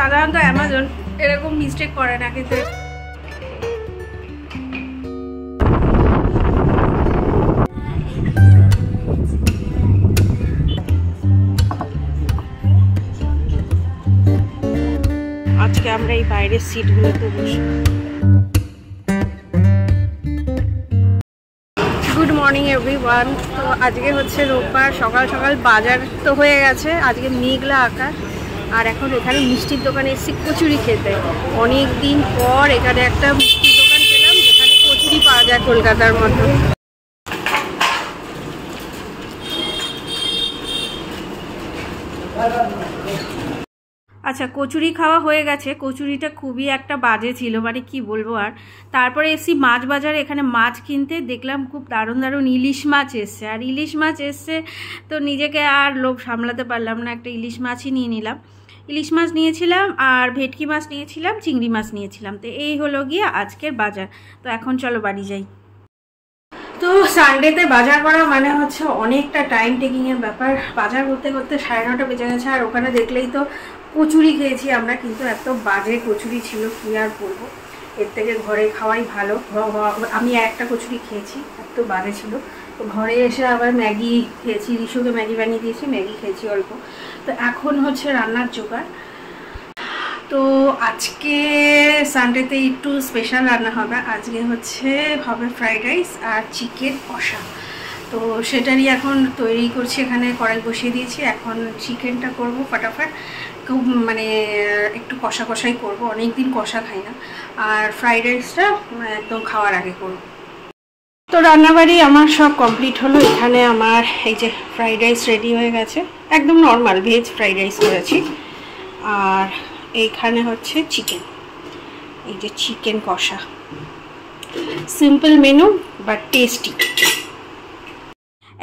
সাধারণত অ্যামাজন এরকম মিস্টেক করে না, কিন্তু আজকে আমরা এই বাইরের সিটগুলোতে বসি। Good morning everyone. তো আজকে হচ্ছে রোববার, সকাল সকাল বাজার তো হয়ে গেছে। আজকে মেঘলা আকাশ, আর এখন এখানে মিষ্টির দোকানে এসেছি কচুরি খেতে। অনেক দিন পর এখানে একটা মিষ্টির দোকান পেলাম যেখানে কচুরি পাওয়া যায় কলকাতার মতো। আচ্ছা, কচুরি খাওয়া হয়ে গেছে। কচুরিটা খুবই একটা বাজে ছিল, মানে কি বলবো। আর তারপরে এসছি মাছ বাজারে, এখানে মাছ কিনতে। দেখলাম খুব দারুণ দারুণ ইলিশ মাছ এসছে, আর ইলিশ মাছ এসছে তো নিজেকে আর লোভ সামলাতে পারলাম না, একটা ইলিশ মাছই নিয়ে নিলাম। ইলিশ মাছ নিয়েছিলাম, আর ভেটকি মাছ নিয়েছিলাম, চিংড়ি মাছ নিয়েছিলাম। তো এই হলো গিয়ে আজকের বাজার। তো এখন চলো বাড়ি যাই। তো সানডেতে বাজার করা মানে হচ্ছে অনেকটা টাইম টেকিংয়ের ব্যাপার। বাজার করতে করতে 9:30 বেজে গেছে, আর ওখানে দেখলেই তো কচুরি খেয়েছি আমরা, কিন্তু এত বাজে কচুরি ছিল, কি আর বলবো। এর থেকে ঘরে খাওয়াই ভালো। আমি একটা কচুরি খেয়েছি, এত বাজে ছিল। তো ঘরে এসে আবার ম্যাগি খেয়েছি, রিশুকে ম্যাগি বানিয়ে দিয়েছি, ম্যাগি খেয়েছি অল্প। তো এখন হচ্ছে রান্নার জোগাড়। তো আজকে সানডেতে একটু স্পেশাল রান্না হবে। আজকে হবে ফ্রাইড রাইস আর চিকেন কষা। তো সেটারই এখন তৈরি করছি, এখানে কড়াই বসিয়ে দিয়েছি। এখন চিকেনটা করব ফটাফট, খুব মানে একটু কষা কষাই করব, অনেক দিন কষা খাই না। আর ফ্রাইড রাইসটা একদম খাওয়ার আগে করব। তো রান্নাবাড়ি আমার সব কমপ্লিট হলো। এখানে আমার এই যে ফ্রাইড রাইস রেডি হয়ে গেছে, একদম নর্মাল ভেজ ফ্রাইড রাইস করেছি। আর এইখানে হচ্ছে চিকেন, এই যে চিকেন কষা। Simple menu but tasty.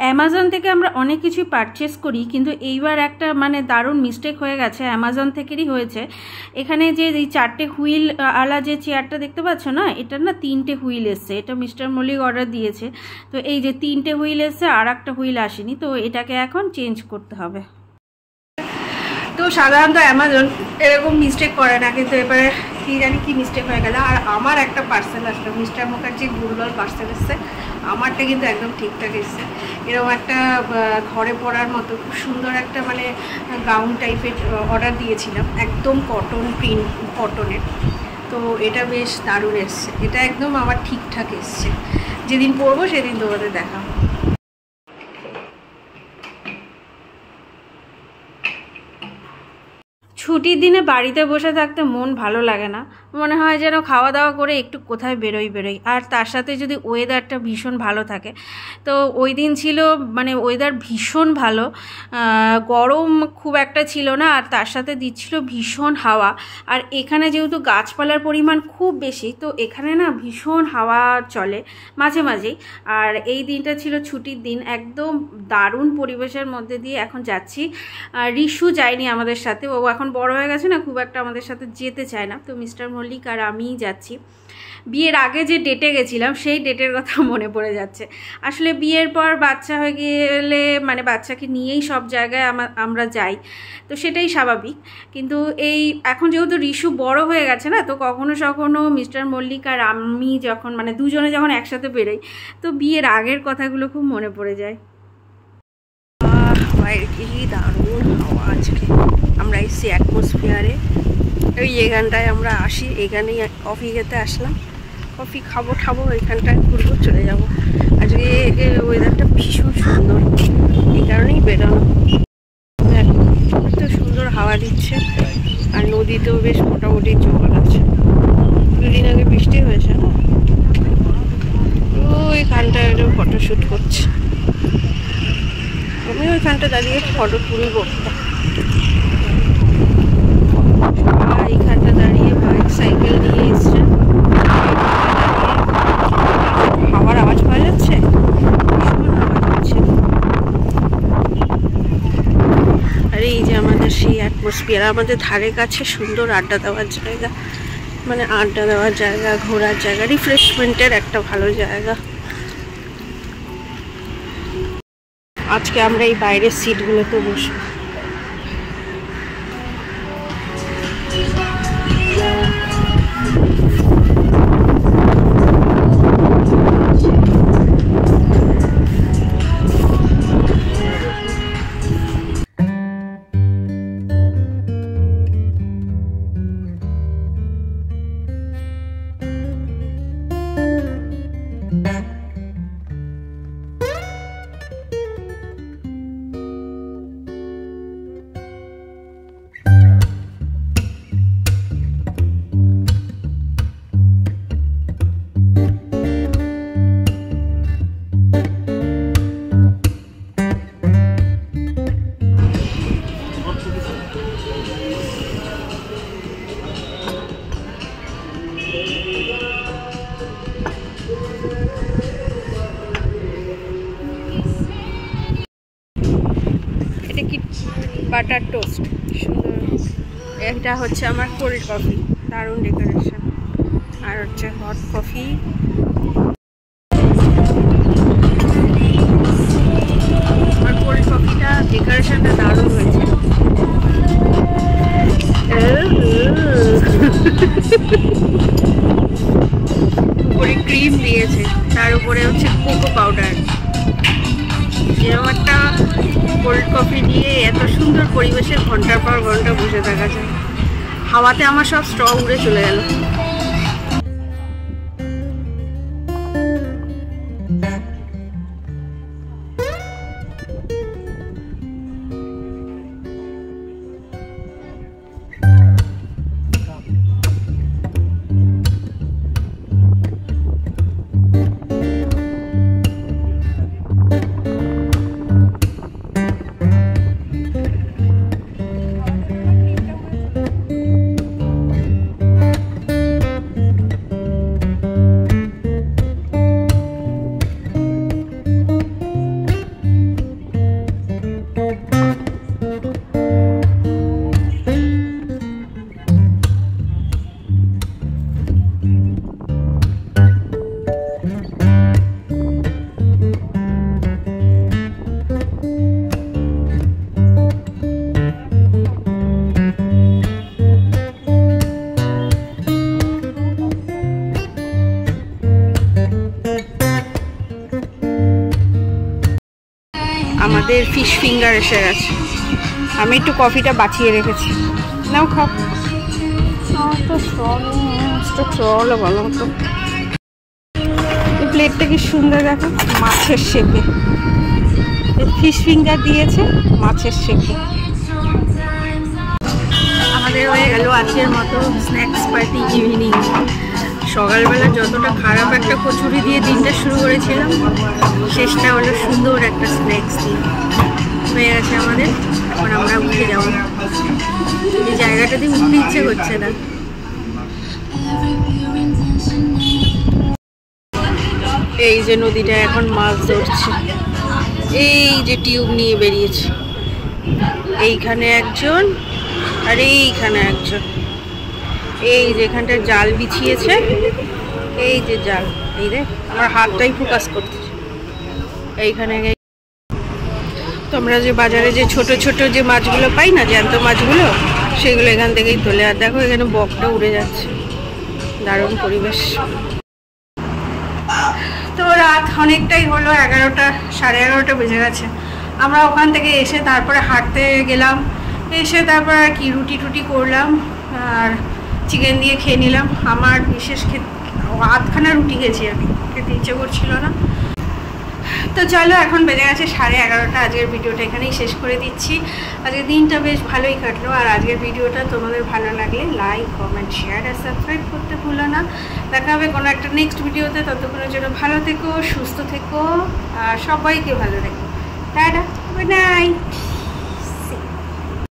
Amazon থেকে আমরা অনেক কিছু পারচেস করি, কিন্তু এইবার একটা মানে দারুণ মিস্টেক হয়ে গেছে, অ্যামাজন থেকেরই হয়েছে। এখানে যে এই 4টে হুইল আলা যে চেয়ারটা দেখতে পাচ্ছ না, এটা না 3টে হুইল এসছে। এটা মিস্টার মল্লিক অর্ডার দিয়েছে। তো এই যে 3টে হুইল এসছে, আর একটা হুইল আসেনি। তো এটাকে এখন চেঞ্জ করতে হবে। তো সাধারণত অ্যামাজন এরকম মিস্টেক করে না, কিন্তু এবারে কি জানি কি মিস্টেক হয়ে গেল। আর আমার একটা পার্সেল আসলো, মিস্টার মুখার্জির ভুলভাল পার্সেল এসছে। আমারটা কিন্তু একদম ঠিকঠাক এসছে। এরকম একটা ঘরে পরার মতো খুব সুন্দর একটা মানে গাউন টাইপের অর্ডার দিয়েছিলাম, একদম কটন, প্রিন্ট কটনের। তো এটা বেশ দারুণ এসছে, এটা একদম আমার ঠিকঠাক এসছে। যেদিন পরবো সেদিন তোমাদের দেখাবো। ছুটির দিনে বাড়িতে বসে থাকতে মন ভালো লাগে না, মনে হয় যেন খাওয়া দাওয়া করে একটু কোথায় বেরোই। আর তার সাথে যদি ওয়েদারটা ভীষণ ভালো থাকে। তো ওই দিন ছিল মানে ওয়েদার ভীষণ ভালো, গরম খুব একটা ছিল না, আর তার সাথে দিচ্ছিল ভীষণ হাওয়া। আর এখানে যেহেতু গাছপালার পরিমাণ খুব বেশি, তো এখানে না ভীষণ হাওয়া চলে মাঝে মাঝেই। আর এই দিনটা ছিল ছুটির দিন, একদম দারুণ পরিবেশের মধ্যে দিয়ে এখন যাচ্ছি। রিশু যায়নি আমাদের সাথে, ও এখন বড় হয়ে গেছে না, খুব একটা আমাদের সাথে যেতে চায় না। তো মিস্টার মল্লিক আর আমিই যাচ্ছি। বিয়ের আগে যে ডেটে গেছিলাম সেই ডেটের কথা মনে পড়ে যাচ্ছে। আসলে বিয়ের পর বাচ্চা হয়ে গেলে মানে বাচ্চাকে নিয়েই সব জায়গায় আমরা যাই, তো সেটাই স্বাভাবিক। কিন্তু এই এখন যেহেতু রিশু বড় হয়ে গেছে না, তো কখনো কখনো মিস্টার মল্লিক আর আমি যখন মানে দুজনে যখন একসাথে বেরোই, তো বিয়ের আগের কথাগুলো খুব মনে পড়ে যায়। বাইরে কি দারুণ হাওয়া আজকে। আমরা এসছি অ্যাটমসফিয়ারে, ওই এখানটায় আমরা আসি, এখানেই কফি খেতে আসলাম। কফি খাবো, এখানটায় ঘুরবো, চলে যাব। আজকে ওয়েদারটা ভীষণ সুন্দর, এই কারণেই বেরোনো। এত সুন্দর হাওয়া দিচ্ছে, আর নদীতেও বেশ মোটামুটি জল আছে। দুদিন আগে বৃষ্টি হয়েছে না, ওইখানটায় ফটোশ্যুট করছে। আমি ওইখানটা দাঁড়িয়ে ফটো তুলবো। এইখানটা দাঁড়িয়ে বাইক সাইকেল নিয়ে এসছে, হাওয়ার আওয়াজ পাওয়া যাচ্ছে, আর এই যে আমাদের সেই অ্যাটমসফিয়ার, আমাদের ধারে কাছে সুন্দর আড্ডা দেওয়ার জায়গা, মানে আড্ডা দেওয়ার জায়গা, ঘোরার জায়গা, রিফ্রেশমেন্টের একটা ভালো জায়গা। আজকে আমরা এই বাইরের সিটগুলোতে বসবো। বাটার টোস্ট সুন্দর। এটা হচ্ছে আমার কোল্ড কফি, দারুণ ডেকোরেশন। আর হচ্ছে হট কফি। আমার কোল্ড কফিটা ডেকোরেশনটা দারুণ হয়েছে। উপরে ক্রিম দিয়েছে, তার উপরে হচ্ছে কোকো পাউডার। এরকম একটা কোল্ড কফি নিয়ে এত সুন্দর পরিবেশে ঘন্টার পর ঘন্টা বসে থাকা যায়। হাওয়াতে আমার সব স্ট্র উড়ে চলে গেল। আমাদের ফিশ ফিঙ্গার এসে গেছে। আমি একটু কফিটা বাঁচিয়ে রেখেছি, নাও খাও। চলো ভালো মতো। এই প্লেটটা কি সুন্দর দেখো, মাছের শেপে ফিশ ফিঙ্গার দিয়েছে, মাছের শেপে। আমাদের হয়ে গেল আজকের মতো স্ন্যাক্স পার্টি ইভিনিং। সকালবেলা যতটা খারাপ একটা কচুরি দিয়ে দিনটা শুরু করেছিলাম, শেষটা হলো সুন্দর একটা স্ন্যাক্স দিয়ে হয়ে গেছে আমাদের। এখন আমরা উঠে যাবো। এই জায়গাটাতে উঠতে ইচ্ছে করছে না। এই যে নদীটা এখন মাছ ধরছে, এই যে টিউব নিয়ে বেরিয়েছে। এইখানে একজন আর এইখানে একজন। এই যেখানটা জাল বিছিয়েছে, এই যে জাল, এই রে আমার হাতটাই ফোকাস করতেছে এইখানে। তোমরা যে বাজারে যে ছোট ছোট যে মাছগুলো পাই না, জ্যান্ত মাছগুলো, সেগুলো এখান থেকেই তোলে। আর দেখো এখানে বকটা উড়ে যাচ্ছে, দারুণ পরিবেশ। তো রাত অনেকটাই হলো, 11টা 11:30 বেজে গেছে। আমরা ওখান থেকে এসে তারপরে হাঁটতে গেলাম। এসে তারপর আর কি রুটি টুটি করলাম আর চিকেন দিয়ে খেয়ে নিলাম। আমার বিশেষ আধখানা রুটি খেয়েছি, আমি খেতে ইচ্ছে করছিল না। তো চলো, এখন বেজে গেছে 11:30। আজকের ভিডিওটা এখানেই শেষ করে দিচ্ছি। আজকের দিনটা বেশ ভালোই কাটলো। আর আজকের ভিডিওটা তোমাদের ভালো লাগলে লাইক, কমেন্ট, শেয়ার আর সাবস্ক্রাইব করতে ভুলো না। দেখা হবে কোনো একটা নেক্সট ভিডিওতে। ততক্ষণের জন্য ভালো থেকো, সুস্থ থেকো আর সবাইকে ভালো রেখো। Tata, good night.